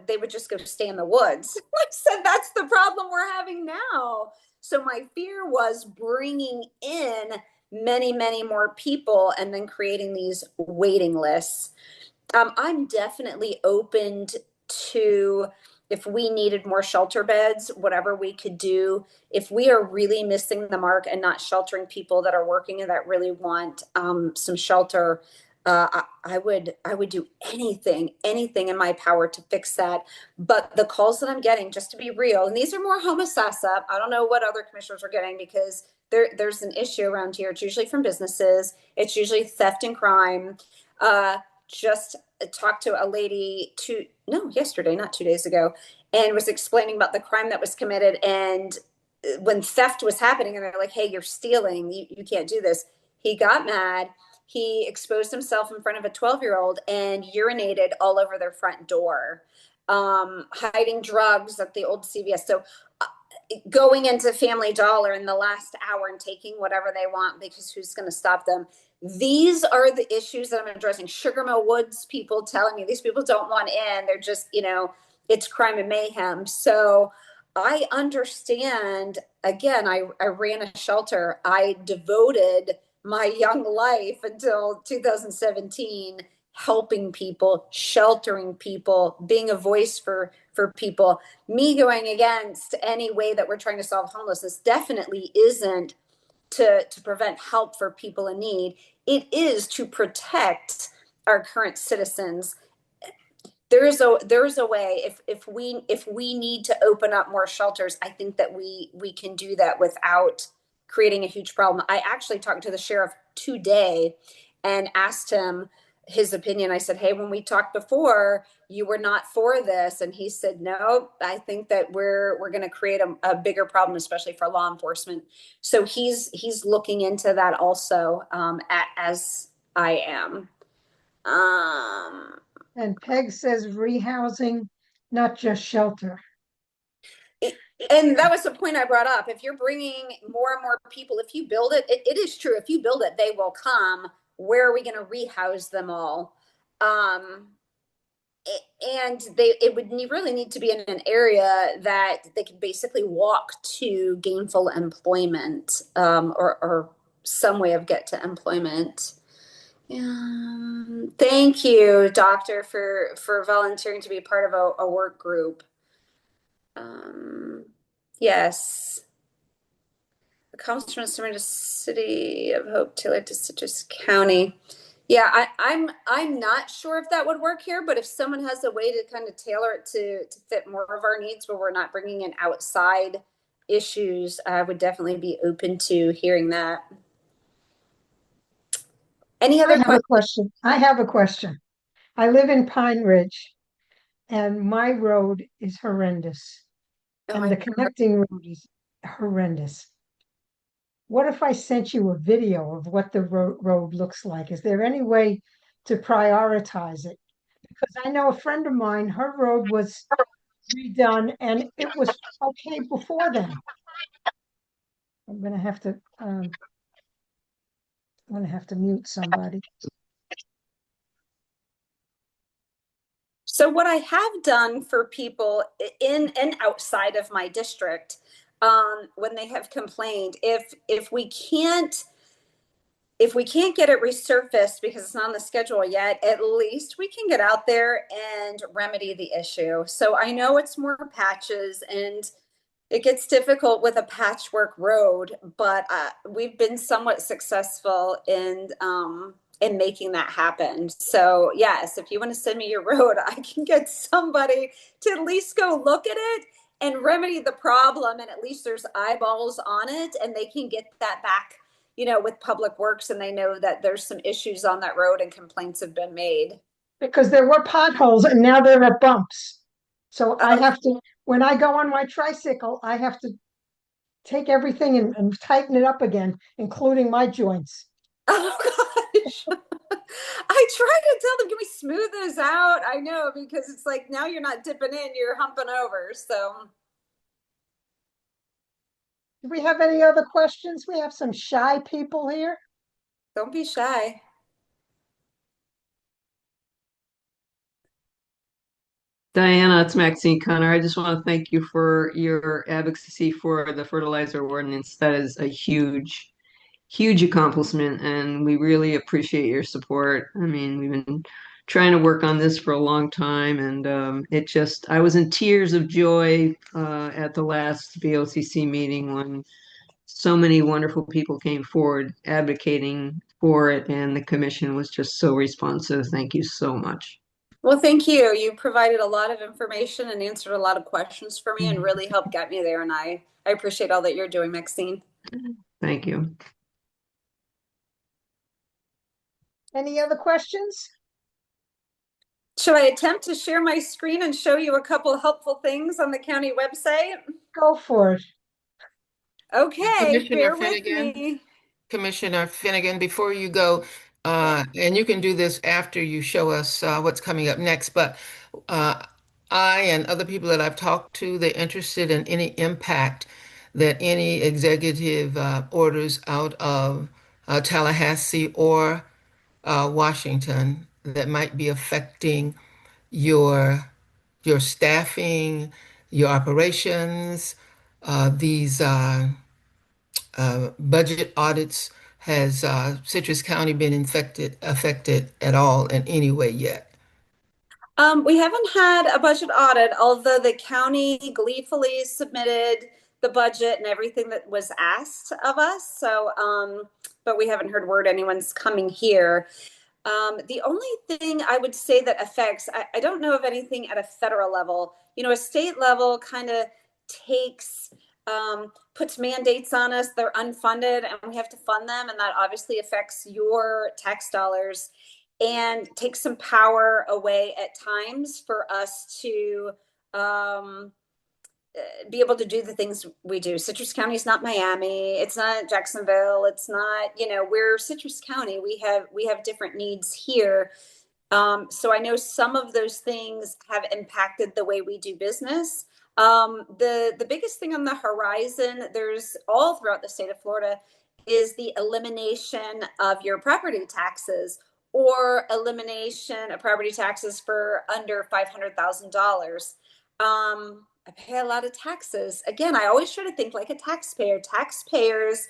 They would just go stay in the woods. I said, that's the problem we're having now. So my fear was bringing in many, many more people and then creating these waiting lists. I'm definitely open to, if we needed more shelter beds, whatever we could do. If we are really missing the mark and not sheltering people that are working and that really want some shelter, I would do anything in my power to fix that. But the calls that I'm getting, just to be real, and these are more homeless up. I don't know what other commissioners are getting, because there's an issue around here. It's usually from businesses. It's usually theft and crime. Just talked to a lady yesterday, not 2 days ago, and was explaining about the crime that was committed. And when theft was happening, and they're like, hey, you're stealing, you can't do this. He got mad. He exposed himself in front of a 12-year-old and urinated all over their front door, hiding drugs at the old CVS. So going into Family Dollar in the last hour and taking whatever they want, because who's going to stop them? These are the issues that I'm addressing. Sugar Mill Woods people telling me these people don't want in. They're just, it's crime and mayhem. So I understand. Again, I ran a shelter. I devoted my young life until 2017 helping people, sheltering people, being a voice for people. Me going against any way that we're trying to solve homelessness definitely isn't to prevent help for people in need. It is to protect our current citizens. there's a way if we need to open up more shelters, I think that we can do that without creating a huge problem. I actually talked to the sheriff today and asked him his opinion. I said, "Hey, when we talked before, you were not for this," and he said, "No, I think that we're going to create a bigger problem, especially for law enforcement." So he's looking into that also, as I am. Um, And Peg says rehousing, not just shelter. and that was the point I brought up. If you're bringing more and more people, if you build it, it is true. If you build it, they will come. Where are we going to rehouse them all? Um, and it would really need to be in an area that they can basically walk to gainful employment, or some way of get to employment. Thank you, doctor, for volunteering to be part of a work group. Yes. It comes from the City of Hope tailored to Citrus County. Yeah, I'm not sure if that would work here, but if someone has a way to kind of tailor it to fit more of our needs where we're not bringing in outside issues, I would definitely be open to hearing that. Any I other have a questions? question. I have a question. I live in Pine Ridge, and my road is horrendous, Oh, and the connecting road is horrendous. What if I sent you a video of what the road looks like? Is there any way to prioritize it? Because I know a friend of mine, her road was redone and it was okay before then. I'm gonna have to I'm gonna have to mute somebody. So what I have done for people in and outside of my district, when they have complained, if we can't get it resurfaced because it's not on the schedule yet, at least we can get out there and remedy the issue. So I know it's more patches and it gets difficult with a patchwork road, but we've been somewhat successful in making that happen. So yes, if you want to send me your road, I can get somebody to at least go look at it and remedy the problem, and at least there's eyeballs on it, and they can get that back, with Public Works, and they know that there's some issues on that road and complaints have been made. Because there were potholes and now there are bumps. So I Oh, have to, when I go on my tricycle, I have to take everything and tighten it up again, including my joints. oh gosh. I try to tell them, can we smooth those out? I know, because it's like now you're not dipping in, you're humping over. So Do we have any other questions? We have some shy people here. don't be shy. Diana, it's Maxine Connor. I just want to thank you for your advocacy for the fertilizer ordinance. That is a huge, huge accomplishment, and we really appreciate your support. I mean, we've been trying to work on this for a long time, and I was in tears of joy at the last BOCC meeting when so many wonderful people came forward advocating for it, and the commission was just so responsive. Thank you so much. Well, thank you. You provided a lot of information and answered a lot of questions for me and really helped get me there. And I appreciate all that you're doing, Maxine. Thank you. Any other questions? Should I attempt to share my screen and show you a couple helpful things on the county website? Go for it. Okay, Commissioner bear with Finegan, me. Commissioner Finegan, before you go, and you can do this after you show us what's coming up next, but uh, I and other people that I've talked to, they're interested in any impact that any executive orders out of Tallahassee or Washington that might be affecting your your staffing, your operations, these budget audits. Has Citrus County been affected at all in any way yet? We haven't had a budget audit, although the county gleefully submitted the budget and everything that was asked of us. So, but we haven't heard word anyone's coming here. The only thing I would say that affects, I don't know of anything at a federal level. You know, a state level kind of takes, puts mandates on us. They're unfunded and we have to fund them. And that obviously affects your tax dollars and takes some power away at times for us to, um, be able to do the things we do. Citrus County is not Miami. It's not Jacksonville. It's not, you know, we're Citrus County. We have different needs here. So I know some of those things have impacted the way we do business. The biggest thing on the horizon, there's all throughout the state of Florida, is the elimination of your property taxes or elimination of property taxes for under $500,000. I pay a lot of taxes. Again, I always try to think like a taxpayer. Taxpayers,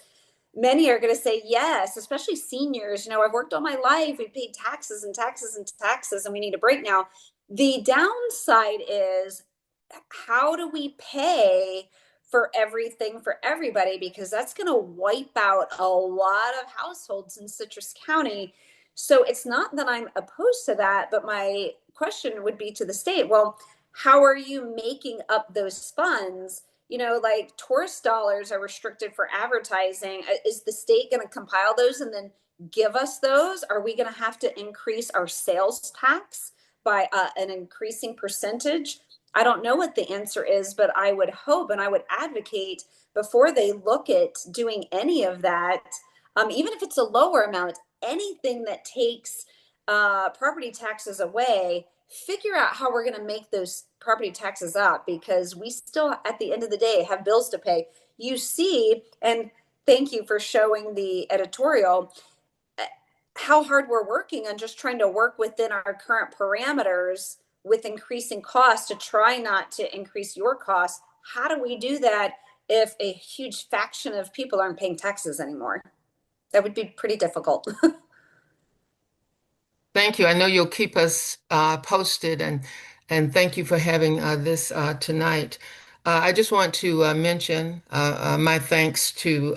many are going to say yes, especially seniors. You know, I've worked all my life. We paid taxes and taxes and taxes, and we need a break now. The downside is, how do we pay for everything for everybody? Because that's going to wipe out a lot of households in Citrus County. So it's not that I'm opposed to that, but my question would be to the state, well, how are you making up those funds? You know, like tourist dollars are restricted for advertising. Is the state going to compile those and then give us those? Are we going to have to increase our sales tax by an increasing percentage? I don't know what the answer is, but I would hope and I would advocate before they look at doing any of that, even if it's a lower amount, anything that takes property taxes away, figure out how we're going to make those property taxes up, because we still, at the end of the day, have bills to pay. You see, and thank you for showing the editorial, how hard we're working on just trying to work within our current parameters with increasing costs to try not to increase your costs. How do we do that if a huge faction of people aren't paying taxes anymore? That would be pretty difficult. Thank you. I know you'll keep us posted, and thank you for having this tonight. I just want to mention my thanks to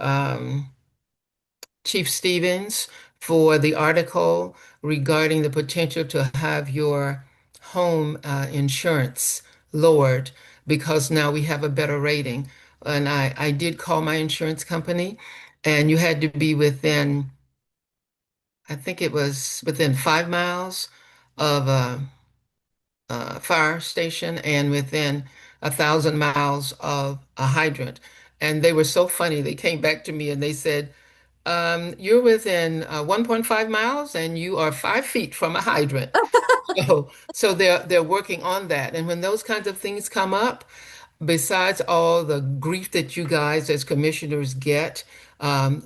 Chief Stevens for the article regarding the potential to have your home insurance lowered because now we have a better rating. And I did call my insurance company, and you had to be within, I think it was within 5 miles of a fire station and within 1,000 miles of a hydrant. And they were so funny. They came back to me and they said, you're within 1.5 miles and you are 5 feet from a hydrant. So they're working on that. And when those kinds of things come up, besides all the grief that you guys as commissioners get,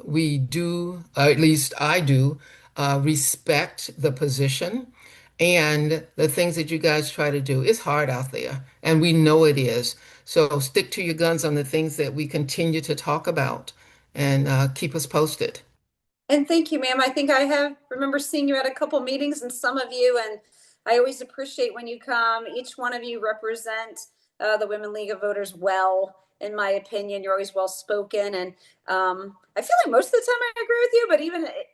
we do, or at least I do, respect the position and the things that you guys try to do. It's hard out there, and we know it is. So stick to your guns on the things that we continue to talk about and keep us posted. And thank you, ma'am. I think I have remember seeing you at a couple meetings and some of you, and I always appreciate when you come. Each one of you represent the Women League of Voters well, in my opinion. You're always well spoken, and I feel like most of the time I agree with you. But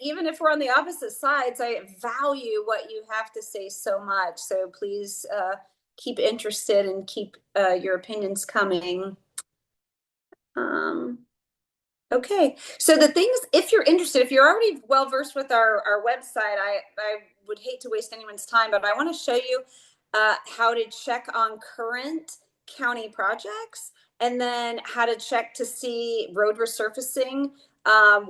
even if we're on the opposite sides, I value what you have to say so much. So please keep interested and keep your opinions coming. Okay, so the things, if you're interested, if you're already well versed with our website, I would hate to waste anyone's time, but I want to show you how to check on current county projects, and then how to check to see road resurfacing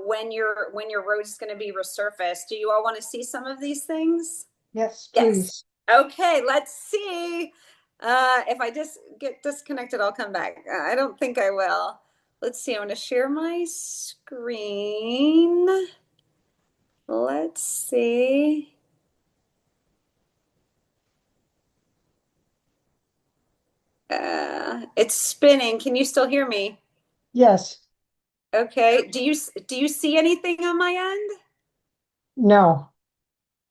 when your road is going to be resurfaced. Do you all want to see some of these things? Yes, Yes. please. Okay, let's see. If I just get disconnected, I'll come back. I don't think I will. Let's see, I'm going to share my screen. Let's see. It's spinning. Can you still hear me? Yes. Okay. Do you see anything on my end? No.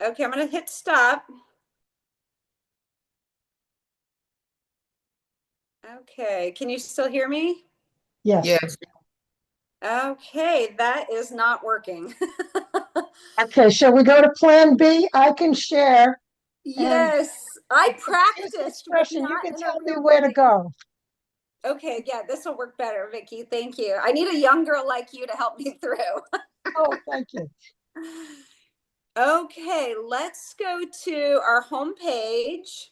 Okay, I'm going to hit stop. Okay. Can you still hear me? Yes. Yes. Okay, that is not working. Okay, shall we go to Plan B? I can share. And Yes, I use the practiced, but expression, you not can in a tell me real where to way. go. Okay, yeah, this will work better, Vicky. Thank you. I need a young girl like you to help me through. Oh, thank you. Okay, let's go to our home page.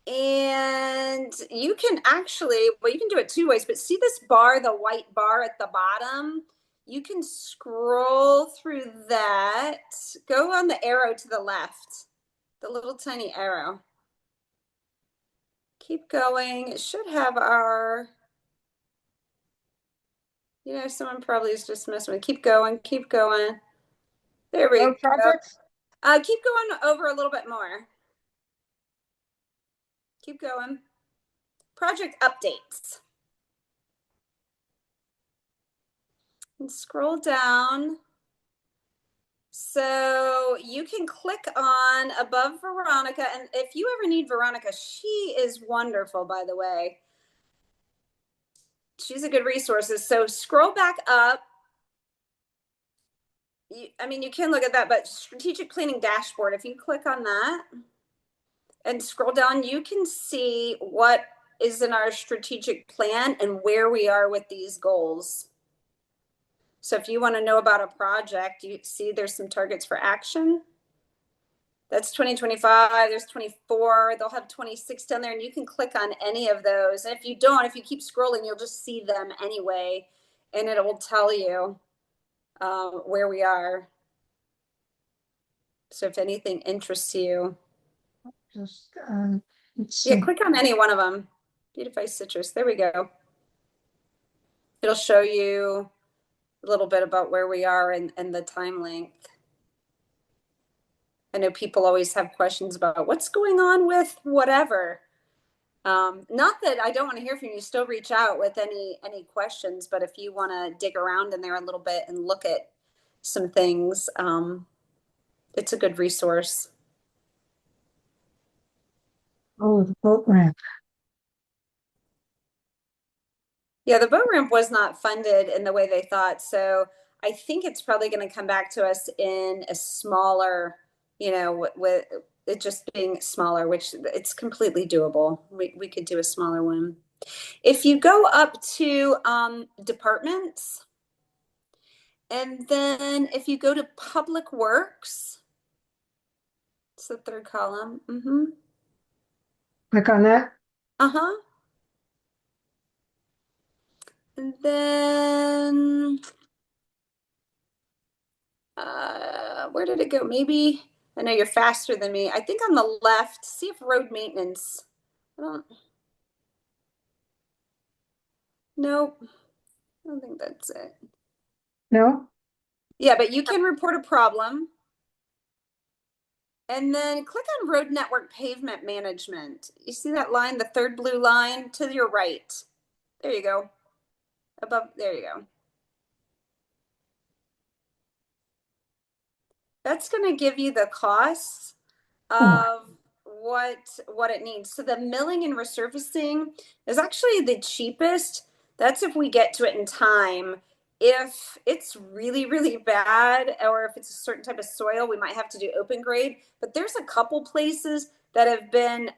And you can actually, well, you can do it two ways, but see this bar, the white bar at the bottom? You can scroll through that. Go on the arrow to the left, the little tiny arrow. Keep going. It should have our, someone probably is just messing with. Keep going, keep going. There we Road go. projects? Keep going over a little bit more. Keep going. Project updates. And scroll down. So you can click on above Veronica. And if you ever need Veronica, she is wonderful, by the way. She's a good resource. So scroll back up. You can look at that, but strategic planning dashboard, if you click on that and scroll down, you can see what is in our strategic plan and where we are with these goals. So if you want to know about a project, you see there's some targets for action. That's 2025, there's 24, they'll have 26 down there, and you can click on any of those. And if you don't, if you keep scrolling, you'll just see them anyway, and it will tell you where we are. So if anything interests you, Just, let's yeah, see. click on any one of them. Beautify Citrus, there we go. It'll show you a little bit about where we are and the time length. I know people always have questions about what's going on with whatever. Not that I don't want to hear from you. Still reach out with any questions. But if you want to dig around in there a little bit and look at some things, it's a good resource. Oh, the boat ramp. Yeah, the boat ramp was not funded in the way they thought. So I think it's probably going to come back to us in a smaller, with it just being smaller, which it's completely doable. We could do a smaller one. If you go up to departments, and then if you go to Public Works, it's the third column. Click on that. Uh-huh. And then where did it go? Maybe I know you're faster than me. I think on the left, see if road maintenance. Nope. I don't think that's it. No? Yeah, but you can report a problem. And then click on road network pavement management. You see that line, the third blue line to your right. There you go. Above, there you go. That's going to give you the costs Oh, of what it needs. So the milling and resurfacing is actually the cheapest. That's if we get to it in time. If it's really, really bad, or if it's a certain type of soil, we might have to do open grade. But there's a couple places that have been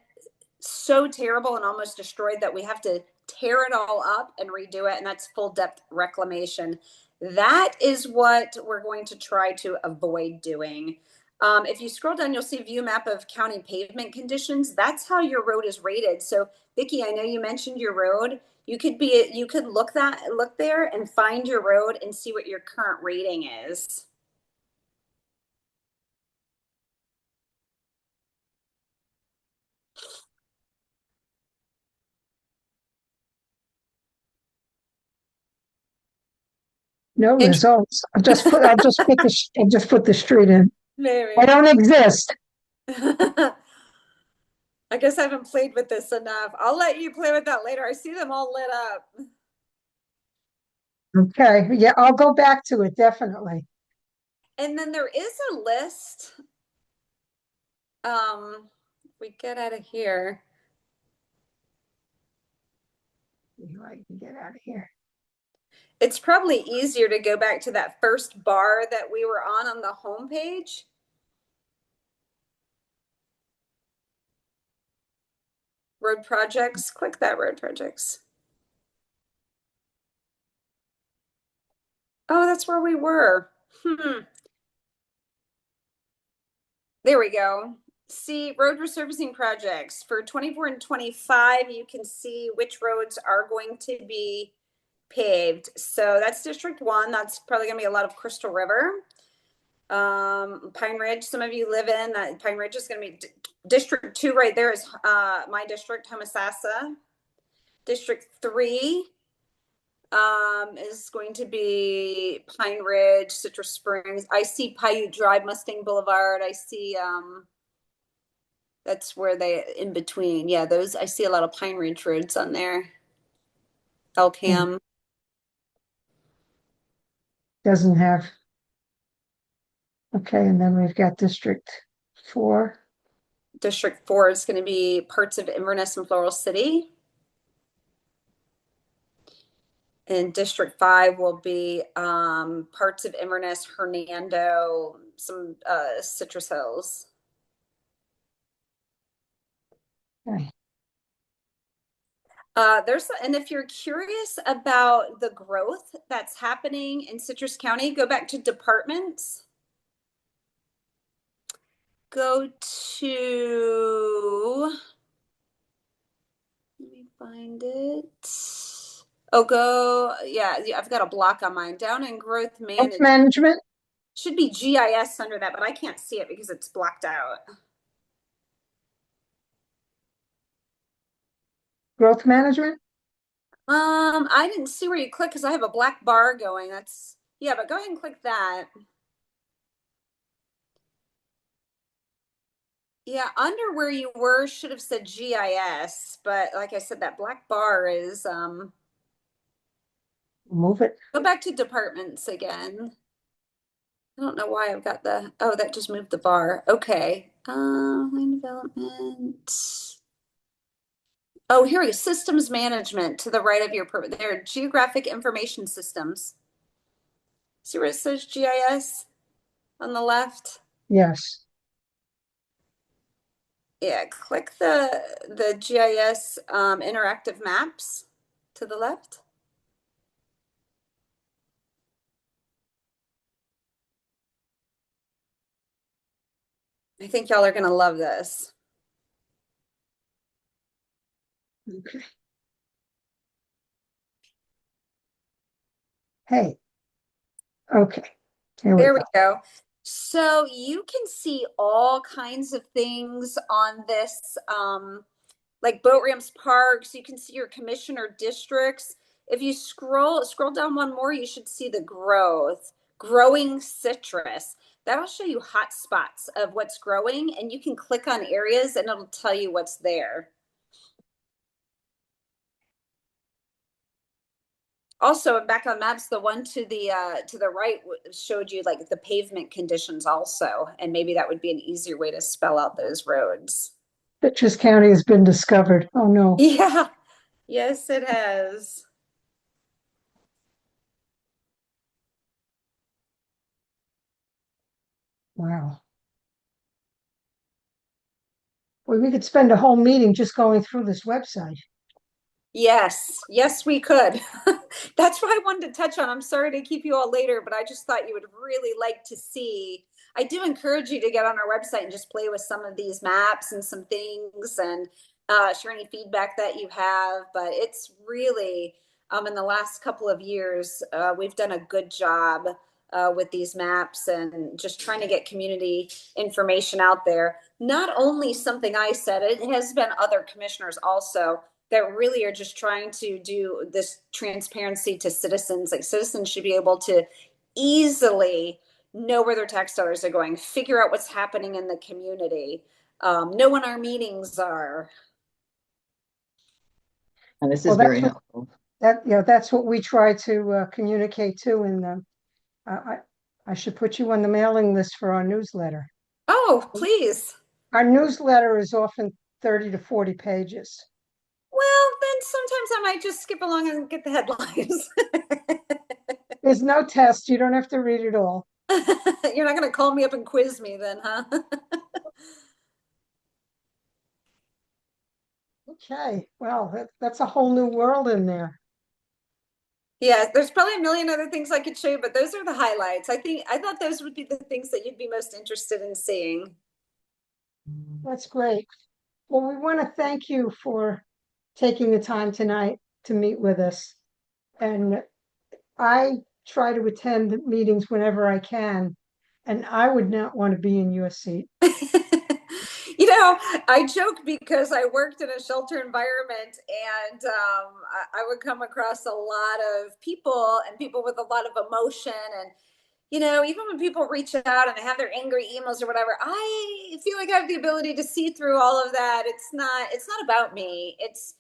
so terrible and almost destroyed that we have to tear it all up and redo it. And that's full depth reclamation. That is what we're going to try to avoid doing. If you scroll down, you'll see view map of county pavement conditions. That's how your road is rated. So Vicki, I know you mentioned your road. You could look there and find your road and see what your current rating is. no And results. I'll just put the street in. I maybe. don't exist. I guess I haven't played with this enough. I'll let you play with that later. I see them all lit up. Okay. Yeah, I'll go back to it, definitely. And then there is a list. We get out of here. I can get out of here. It's probably easier to go back to that first bar that we were on the homepage. Road projects, click that road projects. Oh, that's where we were. There we go. See, road resurfacing projects for 24 and 25, you can see which roads are going to be paved. So that's District 1. That's probably going to be a lot of Crystal River. Pine Ridge, some of you live in. Pine Ridge is going to be District 2 right there is my district, Homosassa. District 3 is going to be Pine Ridge, Citrus Springs. I see Paiute Drive, Mustang Boulevard. I see that's where they in between. Yeah, those I see a lot of Pine Ridge roads on there. Elkham. Doesn't have. Okay, and then we've got District 4. District 4 is going to be parts of Inverness and Floral City. And District 5 will be parts of Inverness, Hernando, some Citrus Hills. Okay. And if you're curious about the growth that's happening in Citrus County, go back to departments. Go to, let me find it. Oh, yeah, I've got a block on mine. Down in growth Growth management. management, Should be GIS under that, but I can't see it because it's blocked out. growth management. I didn't see where you click because I have a black bar going. That's, yeah, but go ahead and click that. Yeah, under where you were should have said GIS, but like I said, that black bar is, Move it. go back to departments again. I don't know why I've got oh, that just moved the bar. Okay. Land development. Oh, here we go. Systems management to the right of your, there, geographic information systems. See where it says GIS on the left? Yes. Yeah, click the GIS interactive maps to the left. I think y'all are going to love this. Okay. Hey. Okay. There we go. So you can see all kinds of things on this, like boat ramps, parks. You can see your commissioner districts. If you scroll down one more, you should see the growing citrus. That'll show you hot spots of what's growing, and you can click on areas and it'll tell you what's there. Also, back on maps, the one to the right showed you like the pavement conditions also, and maybe that would be an easier way to spell out those roads. Citrus County has been discovered. Oh no. Yeah, yes, it has. Wow. Well, we could spend a whole meeting just going through this website. Yes, we could. That's what I wanted to touch on. I'm sorry to keep you all later, but I just thought you would really like to see. I do encourage you to get on our website and just play with some of these maps and some things and share any feedback that you have. But it's really, in the last couple of years, we've done a good job with these maps and just trying to get community information out there. Not only something I said, it has been other commissioners also that really are just trying to do this transparency to citizens. Like citizens should be able to easily know where their tax dollars are going, figure out what's happening in the community, know when our meetings are. And this is very helpful. That's what we try to communicate to. And I should put you on the mailing list for our newsletter. Oh, please. Our newsletter is often 30 to 40 pages. Well, then sometimes I might just skip along and get the headlines. There's no test. You don't have to read it all. You're not going to call me up and quiz me then, huh? Okay, well, that's a whole new world in there. Yeah, there's probably a million other things I could show you, but those are the highlights. I thought those would be the things that you'd be most interested in seeing. That's great. Well, we want to thank you for taking the time tonight to meet with us. And I try to attend meetings whenever I can, and I would not want to be in your seat. You know, I joke because I worked in a shelter environment, and I would come across a lot of people and people with a lot of emotion. And, you know, even when people reach out and they have their angry emails or whatever, I feel like I have the ability to see through all of that. It's not about me. It's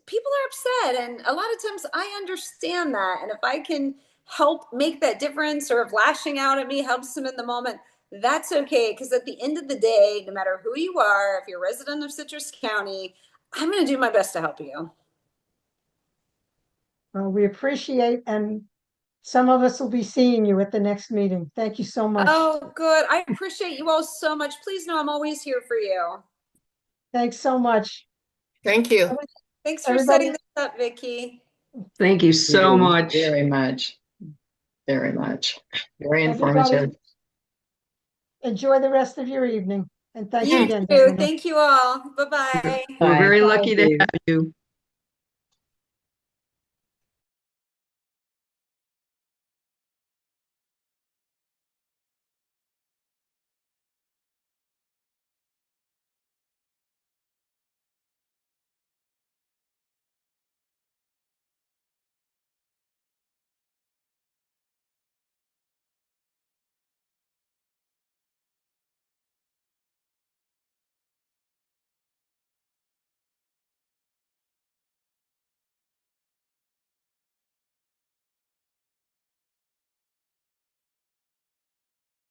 people are upset. And a lot of times I understand that. And if I can help make that difference, or if lashing out at me helps them in the moment, that's okay. Because at the end of the day, no matter who you are, if you're a resident of Citrus County, I'm going to do my best to help you. Well, we appreciate, and some of us will be seeing you at the next meeting. Thank you so much. Oh, good. I appreciate you all so much. Please know I'm always here for you. Thanks so much. Thank you. Thanks for Everybody- setting this up, Vicky. Thank you so much. Very much. Very much. Very Everybody- informative. Enjoy the rest of your evening. And thanks You again, too. Diana. Thank you all. Bye-bye. We're Bye. very Thank lucky to you. have you.